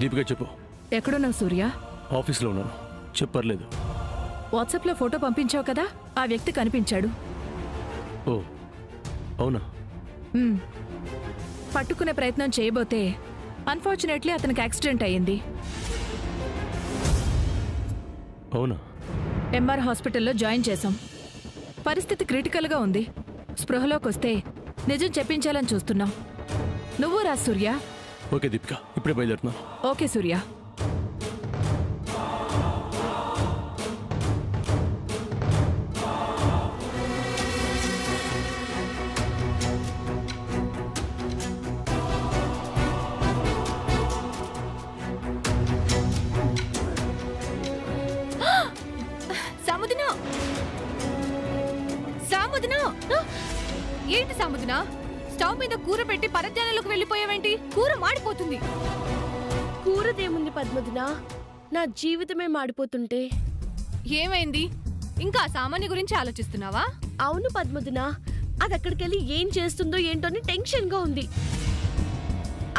దీపిక చెప్పు. ఎక్కడున్నావు సూర్య? ఆఫీస్లో ఉన్నాను. చెప్పర్లేదు. వాట్సాప్లో ఫోటో పంపించావు కదా, ఆ వ్యక్తి కనిపించాడు. ఓ అవునా? పట్టుకునే ప్రయత్నం చేయబోతే అన్ఫార్చునేట్లీ అతనికి యాక్సిడెంట్ అయ్యింది. అవునా? ఎంఆర్ హాస్పిటల్లో జాయిన్ చేశాం. పరిస్థితి క్రిటికల్గా ఉంది. స్పృహలోకి వస్తే నిజం చెప్పించాలని చూస్తున్నాం. నువ్వు రా సూర్య. ఓకే దీపిక, ఇప్పుడే బయలుదేరుతున్నాను. ఓకే సూర్య. ఏంటి సాముదిన, స్టవ్ మీద కూర పెట్టి పరధ్యానంలోకి వెళ్ళిపోయావేంటి? కూర మాడిపోతుంది. కూరదేముంది పద్మదిన, నా జీవితమే మాడిపోతుంటే. ఏమైంది? ఇంకా సామాన్య గురించి ఆలోచిస్తున్నావా? అవును పద్మదిన, అది అక్కడికెళ్ళి ఏం చేస్తుందో ఏంటో అని టెన్షన్ గా ఉంది.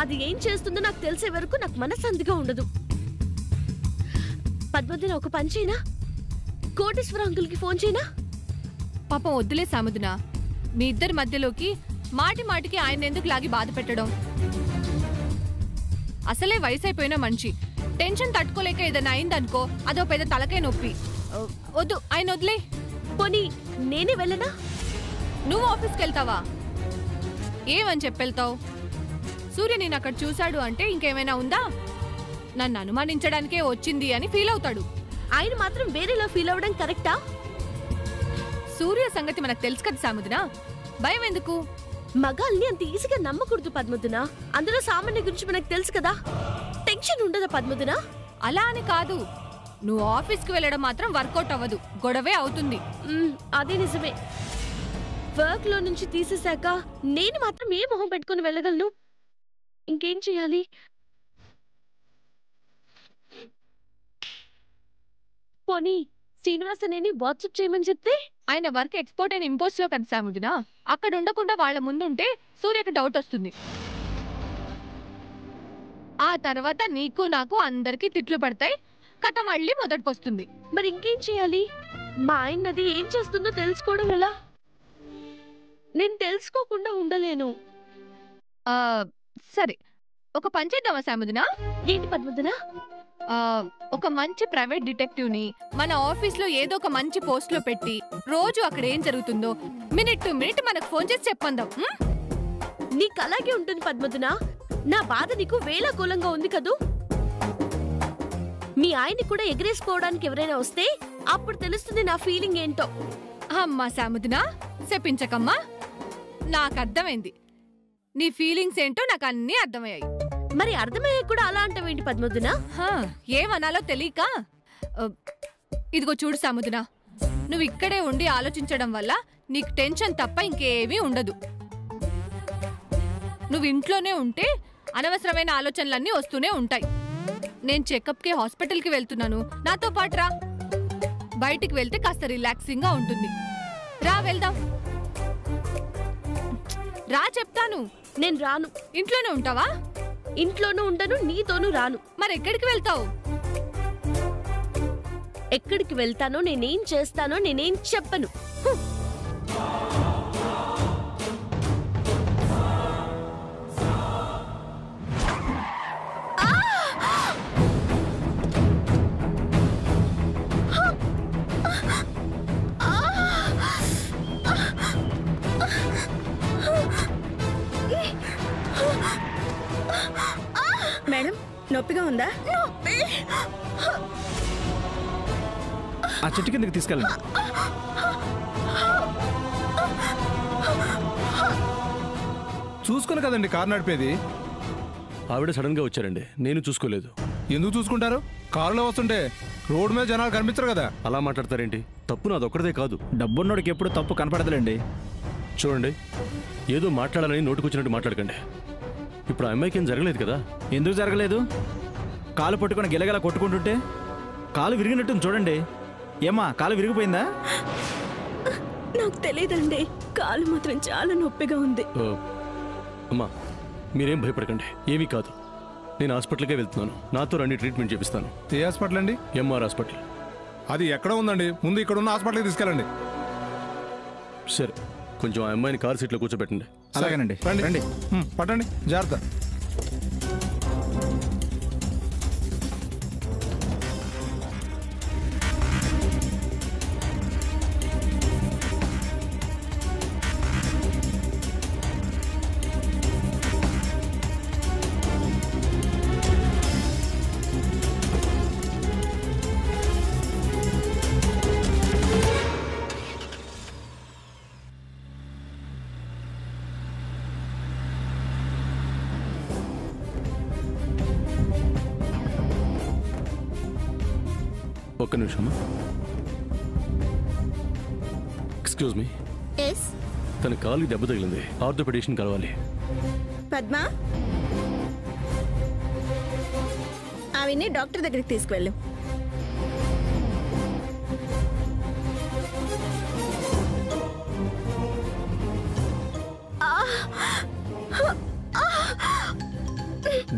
అది ఏం చేస్తుందో నాకు తెలిసే వరకు నాకు మనశ్శాంతిగా ఉండదు. పద్మదిన, ఒక పని చేయనా? కోటేశ్వర అంకుల్ కి ఫోన్ చేయనా? పాపం వద్దులే సాముదిన, మీ ఇద్దరి మధ్యలోకి మాటి మాటికి ఆయన ఎందుకు లాగి బాధ పెట్టడం? అసలే వయసు అయిపోయిన మనిషి, టెన్షన్ తట్టుకోలేక ఏదైనా అయిందనుకో అదో పెద్ద తలకాయ నొప్పి. వద్దు, ఆయన వదిలే. పోనీ నేనే వెళ్ళనా? నువ్వు ఆఫీస్కి వెళ్తావా? ఏమని చెప్పెళ్తావు? సూర్య నేను అక్కడ చూశాడు అంటే ఇంకేమైనా ఉందా? నన్ను అనుమానించడానికే వచ్చింది అని ఫీల్ అవుతాడు. ఆయన మాత్రం వేరేలా ఫీల్ అవ్వడం కరెక్టా? సూర్య సంగతి మనకు తెలుసు కదా సాముదిన, భయం ఎందుకు? మగాల్ని అంత ఈజీగా నమ్మకూడదు పద్మదిన. అందులో సామాన్య గురించి మనకు తెలుసు కదా, టెన్షన్ ఉండదా పద్మదిన? అలా అని కాదు, నువ్వు ఆఫీస్కి వెళ్ళడం మాత్రం వర్కౌట్ అవ్వదు, గొడవే అవుతుంది. అదే నిజమే. వర్క్ లో నుంచి తీసేశాక నేను మాత్రం ఏ మొహం పెట్టుకుని వెళ్ళగలను? ఇంకేం చేయాలి? పోనీ శ్రీనివాసనేని వాట్సాప్ చేయమని చెప్తే? ఆయన వర్క్ ఎక్స్పోర్ట్ అండ్ ఇంపోర్ట్స్ లో కదా సాముదిన, అక్కడ ఉండకుండా వాళ్ళ ముందుంటే సూర్యకి డౌట్ వస్తుంది. ఆ తర్వాత నీకు నాకు అందరికి తిట్లు పడతాయి, కథ మళ్ళీ మొదటికొస్తుంది. మరి ఇంకేం చేయాలి? మా ఆయనది ఏం చేస్తుందో తెలుసుకోవడం ఎలా? నేను తెలుసుకోకుండా ఉండలేను. సరే, ఒక పని చేద్దామా సాముదిన? ఏంటి పద్మదిన? ఒక మంచి ప్రైవేట్ డిటెక్టివ్ ని మన ఆఫీస్ లో ఏదో ఒక మంచి పోస్ట్ లో పెట్టి రోజు అక్కడ ఏం జరుగుతుందో మినిట్ టు మినిట్ మనకు ఫోన్ చేసి చెప్పందాం. నీకు అలాగే ఉంటుంది పద్మదిన. నా బాధ నీకు వేళాకోళంగా ఉంది కదూ. మీ ఆయన్ని కూడా ఎగరేసుకోవడానికి ఎవరైనా వస్తే అప్పుడు తెలుస్తుంది నా ఫీలింగ్ ఏంటో. అమ్మా సాముదిన, చెప్పించకమ్మా. నాకు అర్థమైంది, నీ ఫీలింగ్స్ ఏంటో నాకు అన్నీ అర్థమయ్యాయి. మరి అర్థమయ్యే కూడా అలా అంటావేంటి పద్మదిన? ఏమనాలో తెలియక. ఇదిగో చూడు సాముదిన, నువ్వు ఇక్కడే ఉండి ఆలోచించడం వల్ల నీకు టెన్షన్ తప్ప ఇంకేమీ ఉండదు. నువ్వు ఇంట్లోనే ఉంటే అనవసరమైన ఆలోచనలన్నీ వస్తూనే ఉంటాయి. నేను చెకప్కి హాస్పిటల్కి వెళ్తున్నాను, నాతో పాటు రా. బయటికి వెళ్తే కాస్త రిలాక్సింగ్ గా ఉంటుంది. రా వెళ్దాం. రా చెప్తాను. నేను రాను. ఇంట్లోనే ఉంటావా? ఇంట్లోనూ ఉండను, నీతోనూ రాను. మరి ఎక్కడికి వెళ్తావు? ఎక్కడికి వెళ్తానో, నేనేం చేస్తానో నేనేం చెప్పను. మేడం, నొప్పిగా ఉందా? ఆ చెట్టు కిందకి తీసుకెళ్ళండి. చూసుకుని కదండి కారు నడిపేది. ఆవిడ సడన్ గా వచ్చారండి, నేను చూసుకోలేదు. ఎందుకు చూసుకుంటారు? కారులో వస్తుంటే రోడ్డు మీద జనాలు కనిపించరు కదా. అలా మాట్లాడతారేంటి? తప్పు నాదొక్కడిదే కాదు. డబ్బున్నోడికి ఎప్పుడు తప్పు కనపడదులేండి. చూడండి, ఏదో మాట్లాడాలని నోటుకొచ్చినట్టు మాట్లాడకండి. ఇప్పుడు ఆ అమ్మాయికి ఏం జరగలేదు కదా? ఎందుకు జరగలేదు? కాలు పట్టుకుని గిలగల కొట్టుకుంటుంటే కాలు విరిగినట్టు చూడండి. ఏమ్మా, కాలు విరిగిపోయిందా? నాకు తెలియదండి, కాలు మాత్రం చాలా నొప్పిగా ఉంది. అమ్మా, మీరేం భయపడకండి, ఏమీ కాదు. నేను హాస్పిటల్కే వెళ్తున్నాను. నాతో రండి, ట్రీట్మెంట్ చేపిస్తాను. ఏ హాస్పిటల్ అండి? MR hospital. అది ఎక్కడ ఉందండి? ముందు ఇక్కడ ఉన్న హాస్పిటల్కి తీసుకెళ్ళండి. సరే, కొంచెం ఆ అమ్మాయిని కార్ సీట్లో కూర్చోబెట్టండి. అలాగేనండి. రండి రండి. పట్టండి, జాగ్రత్త. ఒక్క నిమిషం. Excuse me. ఎస్ తన కాలుకి దెబ్బ తగిలింది, ఆర్థోపెడిషన్ కలవాలి. పద్మ, ఆవిని డాక్టర్ దగ్గరికి తీసుకువెళ్ళు.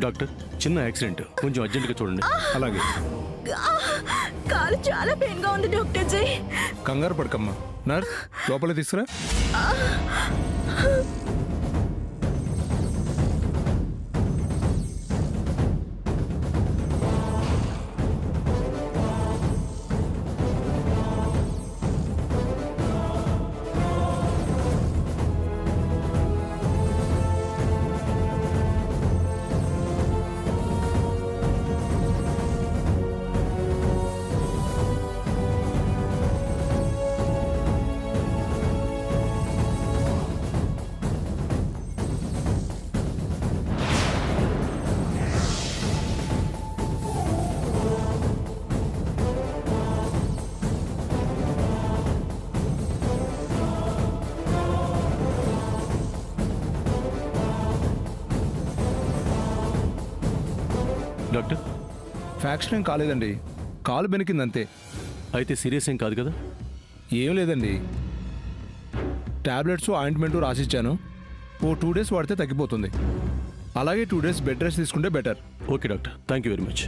డాక్టర్, చిన్న యాక్సిడెంట్, కొంచెం అర్జెంటుగా చూడండి. అలాగే. కాలు చాలా పెయిన్ గా ఉంది డాక్టర్ జీ. కంగారు పడకమ్మా. నర్స్, లోపల తీసుకురా. డాక్టర్, ఫ్రాక్చర్ ఏం కాలేదండి, కాలు బెనికింది అంతే. అయితే సీరియస్ ఏం కాదు కదా? ఏం లేదండి, టాబ్లెట్స్ ఆయింట్మెంట్ రాసిచ్చాను. ఓ 2 days వాడితే తగ్గిపోతుంది. అలాగే 2 days బెడ్ రెస్ట్ తీసుకుంటే better. Okay doctor, thank you very much.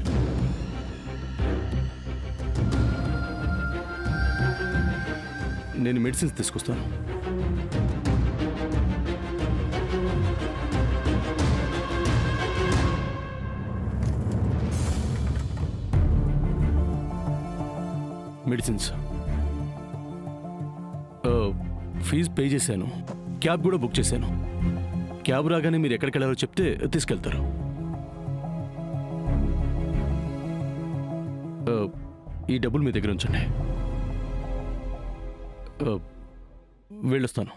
నేను మెడిసిన్స్ తీసుకొస్తాను. మెడిసిన్స్ ఫీజు పే చేశాను, క్యాబ్ కూడా బుక్ చేశాను. క్యాబ్ రాగానే మీరు ఎక్కడికి వెళ్ళాలో చెప్తే తీసుకెళ్తారు. ఈ డబ్బులు మీ దగ్గర ఉంచండి. వెళ్ళొస్తాను.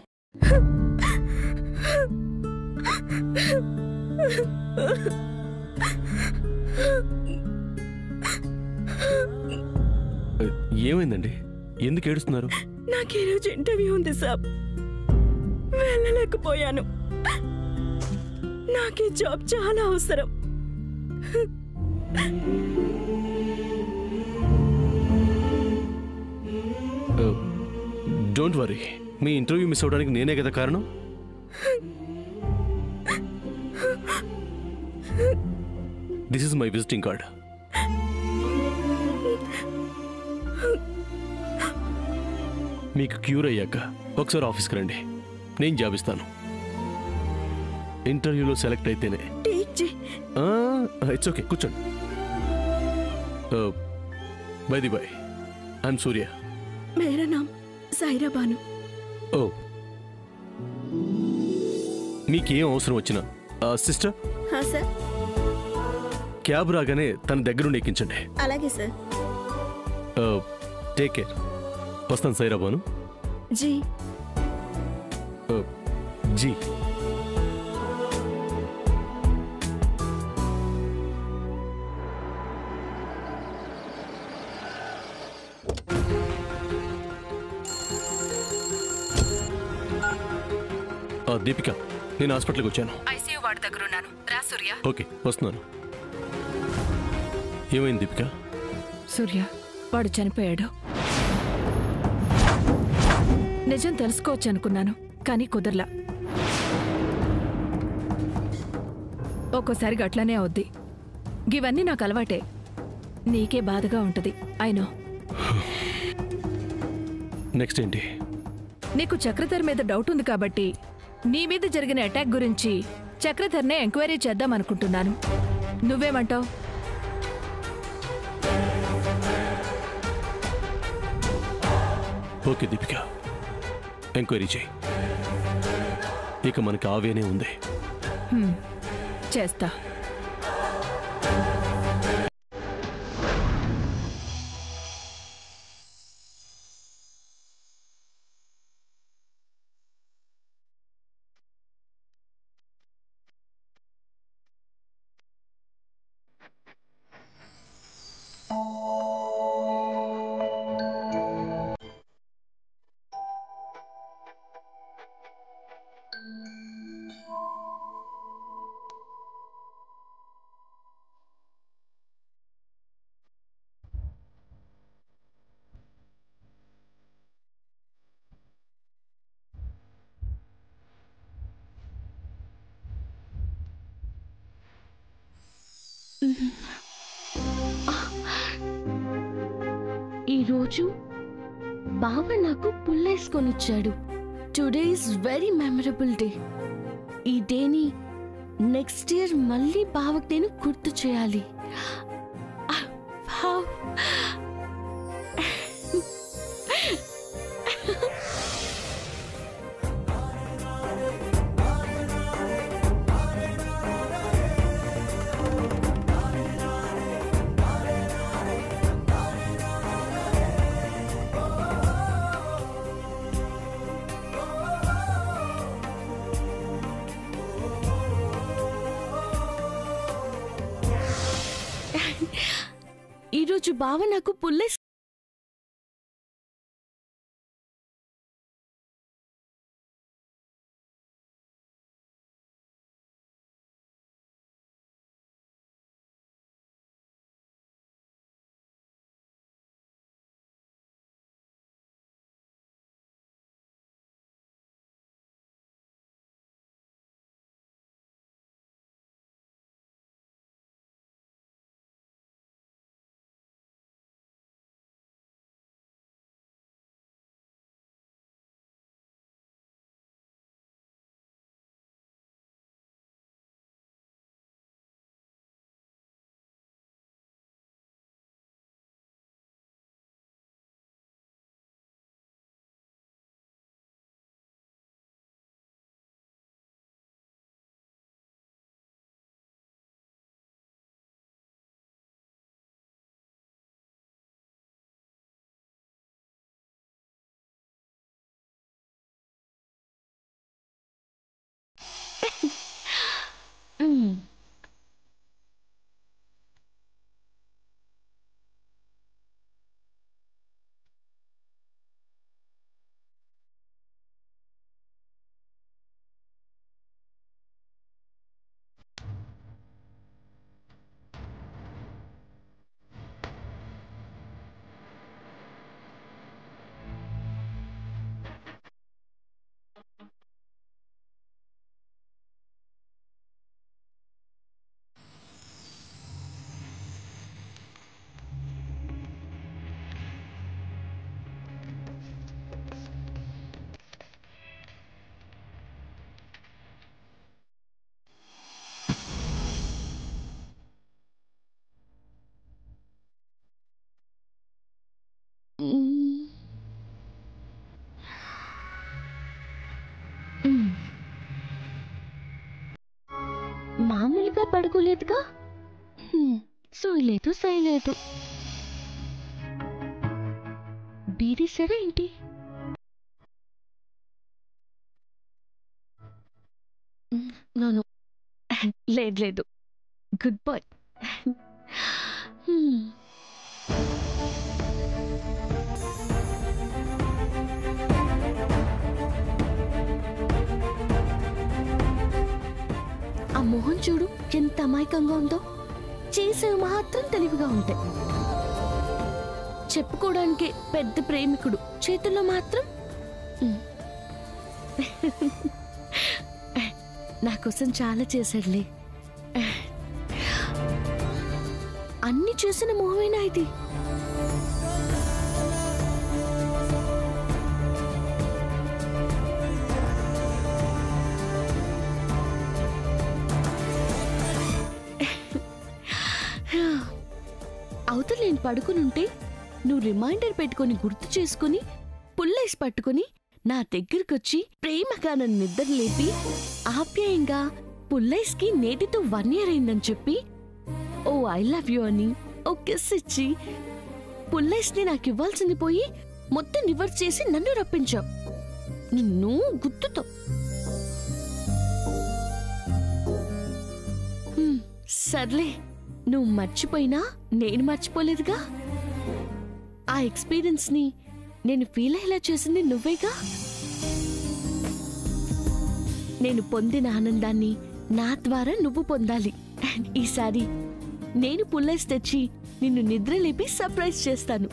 ఏమైందండి? ఎందుకు ఏడుస్తున్నారు? నాకు ఈరోజు ఇంటర్వ్యూ ఉంది సార్, వెళ్ళలేకపోయాను. నాకు ఈ జాబ్ చాలా అవసరం. Don't worry, me interview miss అవడానికి నేనే కదా కారణం. This is my visiting card. మీకు క్యూర్ అయ్యాక ఒకసారి ఆఫీస్కి రండి, నేను జాబ్ ఇస్తాను. ఇంటర్వ్యూలో సెలెక్ట్ అయితేనే. ఇట్స్ ఓకే, కూర్చోండి. బై ది బై, ఐఎమ్ సూర్య. మేరా నామ్ సైరా బాను. ఓ, మీకేం అవసరం వచ్చినా సిస్టర్ సార్, క్యాబ్ రాగానే తన దగ్గరుండి ఎక్కించండి. అలాగే సార్. Take care. వస్తాను సైరా బాను. జీ. జీ. దీపిక, నేను హాస్పిటల్కి వచ్చాను. ఐసీయూ వార్డు దగ్గర ఉన్నాను. రా సూర్య. ఓకే, వస్తున్నాను. ఏమైంది దీపిక? సూర్య, వాడు చనిపోయాడు. నిజం తెలుసుకోవచ్చు అనుకున్నాను, కానీ కుదరలా. ఒక్కోసారి గట్లనే అవుద్ది. ఇవన్నీ నాకు అలవాటే. నీకే బాధగా ఉంటది. అయినో. నెక్స్ట్ ఏంటి? నీకు చక్రధర్ మీద డౌట్ ఉంది కాబట్టి నీ మీద జరిగిన అటాక్ గురించి చక్రధర్నే ఎంక్వైరీ చేద్దాం అనుకుంటున్నాను. నువ్వేమంటావు? ఓకే దీపిక, ఎంక్వైరీ చేయి. ఇక మనకి ఆవేనే ఉంది. చేస్తా. ఈరోజు బావ నాకు పుల్లేసుకొనిచ్చాడు. Today is very memorable day. ఈ డేని నెక్స్ట్ ఇయర్ మళ్ళీ బావకి నేను గుర్తు చేయాలి. ఈరోజు బావ నాకు పుల్లేసి మామూలుగా పడుకోలేదుగా. సోయలేదు సైలేదు. బీదీసారా ఏంటి? లేదు లేదు. Good boy. ఆ మొహం చూడు ఎంత అమాయకంగా ఉందో. చేసేవి మాత్రం తెలివిగా ఉంటాయి. చెప్పుకోవడానికి పెద్ద ప్రేమికుడు, చేతుల్లో మాత్రం నా కోసం చాలా చేశాడులే. అన్ని చేసిన మొహమేనా ఇది? అవతల నేను పడుకునుంటే నువ్వు రిమైండర్ పెట్టుకుని గుర్తు చేసుకుని పుల్లేసి పట్టుకుని నా దగ్గరకొచ్చి ప్రేమగా నన్ను నిద్ర లేపి ఆప్యాయంగా పుల్లేస్కి నేటితో 1 year అయిందని చెప్పి ఓ ఐ లవ్ యూ అని ఓ కిస్ ఇచ్చి పుల్లేస్ని నాకు ఇవ్వాల్సింది పోయి మొత్తం రివర్స్ చేసి నన్ను రప్పించావు. నిన్ను గుర్తుతో సర్లే, నువ్వు మర్చిపోయినా నేను మర్చిపోలేదుగా. ఆ ఎక్స్పీరియన్స్ ని నేను ఫీల్ అయ్యేలా చేసింది నువ్వేగా. నేను పొందిన ఆనందాన్ని నా ద్వారా నువ్వు పొందాలి. ఈసారి నేను పుల్లేసి తెచ్చి నిన్ను నిద్ర లేపి సర్ప్రైజ్ చేస్తాను.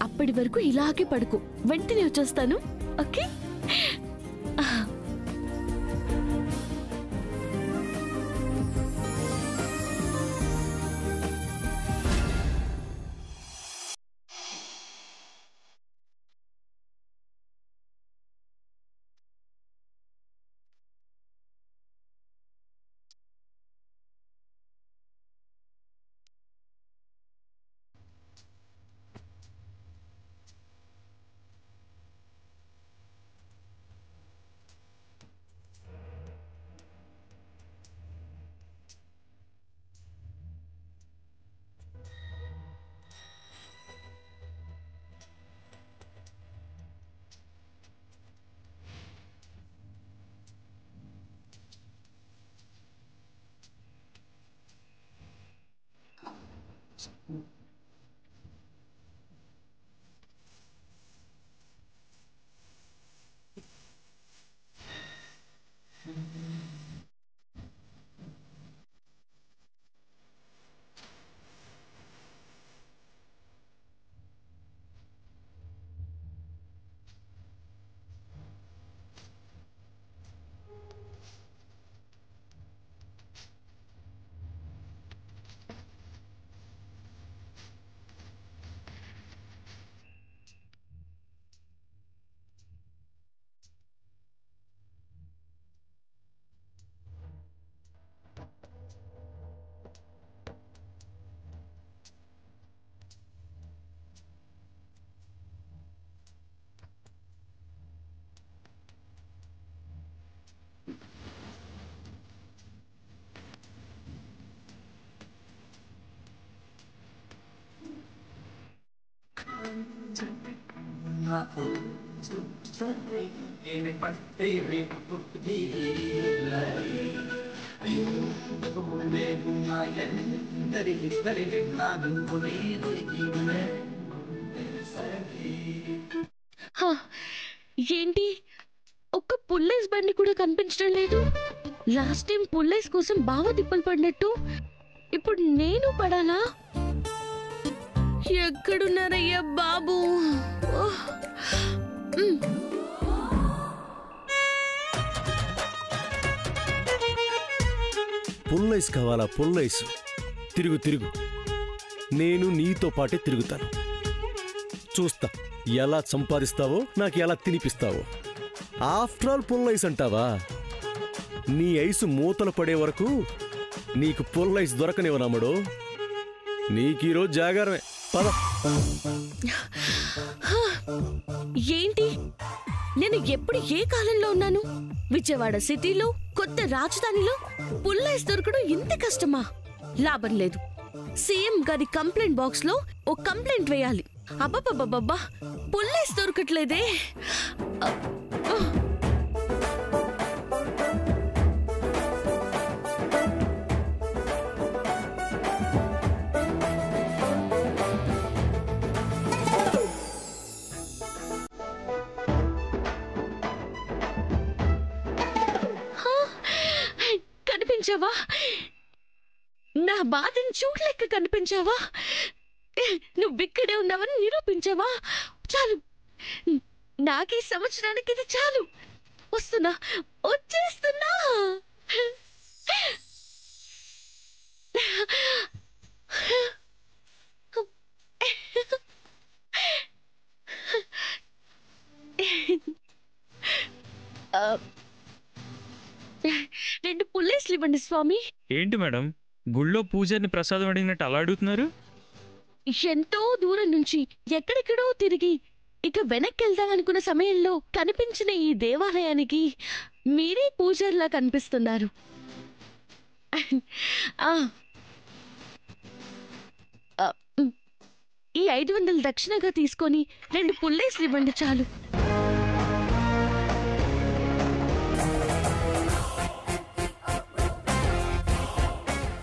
అప్పటి వరకు ఇలాగే పడుకో, వెంటనే వచ్చేస్తాను. ఓకే? ఏంటి, ఒక్క పుల్లేస్ బండి కూడా కనిపించడం లేదు. లాస్ట్ టైం పుల్లేస్ కోసం బాగా తిప్పలు పడినట్టు ఇప్పుడు నేను పడాలా? ఎక్కడున్నారయ్యా బాబు? పుల్లైస్ కావాలా? పుల్లైస్ తిరుగు తిరుగు, నేను నీతో పాటే తిరుగుతాను. చూస్తా ఎలా సంపాదిస్తావో, నాకు ఎలా తినిపిస్తావో. ఆఫ్టర్ ఆల్ పుల్లైస్ అంటావా? నీ ఐసు మూతలు పడే వరకు నీకు పుల్లైస్ దొరకనివ్వనమ్మడు. నీకీరోజు జాగారమే. పద. ఏంటి, నేను ఎప్పుడు ఏ కాలంలో ఉన్నాను? విజయవాడ సిటీలో కొత్త రాజధానిలో పుల్లైస్ దొరకడం ఇంత కష్టమా? లాభం లేదు. సీఎం గారి కంప్లైంట్ బాక్స్ లో ఓ కంప్లైంట్ వేయాలి. అబ్బబ్బబ్బబ్బా, పుల్లైస్ దొరకట్లేదే. కనిపించావా? నా బాధను చూడలేక కనిపించావా? నువ్విక్కడే ఉన్నావని నిరూపించావా? చాలు, నాకీ సంవత్సరానికి ఇది చాలు. వస్తున్నా, వచ్చేస్తున్నా. రెండు పుల్లేస్లు ఇవ్వండి స్వామి. ఏంటి మేడం, గుళ్ళో పూజారిని ప్రసాదం అడిగినట్టు అలా అడుగుతున్నారు? ఎంతో దూరం నుంచి ఎక్కడెక్కడో తిరిగి ఇక వెనక్కి వెళ్దామనుకున్న సమయంలో కనిపించిన ఈ దేవాలయానికి మీరే పూజారిలా కనిపిస్తున్నారు. ఈ 500 దక్షిణగా తీసుకొని రెండు పుల్లేస్లు ఇవ్వండి చాలు.